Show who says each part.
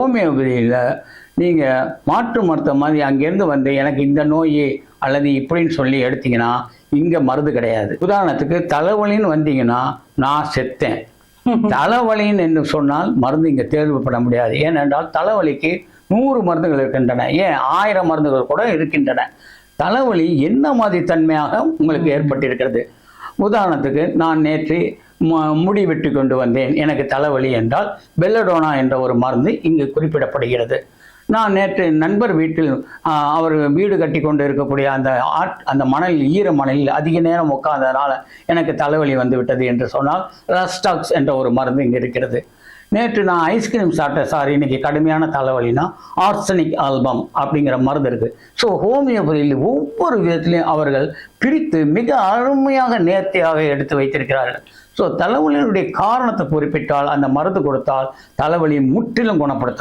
Speaker 1: ஹோமியோபதியில் நீங்கள் மாற்று மருத்துவம் மாதிரி அங்கேருந்து வந்து எனக்கு இந்த நோய் அல்லது இப்படின்னு சொல்லி எடுத்தீங்கன்னா இங்கே மருந்து கிடையாது. உதாரணத்துக்கு தலைவலின்னு வந்தீங்கன்னா நான் செத்தேன். தலைவலின்னு என்று சொன்னால் மருந்து இங்கே தேர்வுப்பட முடியாது. ஏனென்றால் தலைவலிக்கு 100 மருந்துகள் இருக்கின்றன, ஏன் 1000 மருந்துகள் கூட இருக்கின்றன. தலைவலி என்ன மாதிரி தன்மையாக உங்களுக்கு ஏற்பட்டிருக்கிறது? உதாரணத்துக்கு நான் நேற்று முடி வெட்டி கொண்டு வந்தேன், எனக்கு தலைவலி என்றால் பெல்லடோனா என்ற ஒரு மருந்து இங்கு குறிப்பிடப்படுகிறது. நான் நேற்று நண்பர் வீட்டில் அவர் வீடு கட்டி கொண்டு இருக்கக்கூடிய அந்த மணலில், ஈர மணலில் அதிக நேரம் உட்கார்ந்ததுனால எனக்கு தலைவலி வந்து விட்டது என்று சொன்னால் ரஸ்டாக்ஸ் என்ற ஒரு மருந்து இங்கே இருக்கிறது. நேற்று நான் ஐஸ்கிரீம் சாப்பிட்டேன் சார், இன்னைக்கு கடுமையான தலைவலினா ஆர்சனிக் ஆல்பம் அப்படிங்கிற மருந்து இருக்குது. ஸோ ஹோமியோபதியில் ஒவ்வொரு விதத்திலையும் அவர்கள் பிரித்து மிக அருமையாக நேர்த்தியாக எடுத்து வைத்திருக்கிறார்கள். ஸோ தலைவலியினுடைய காரணத்தை குறிப்பிட்டால் அந்த மருந்து கொடுத்தால் தலைவலி முற்றிலும் குணப்படுத்தும்.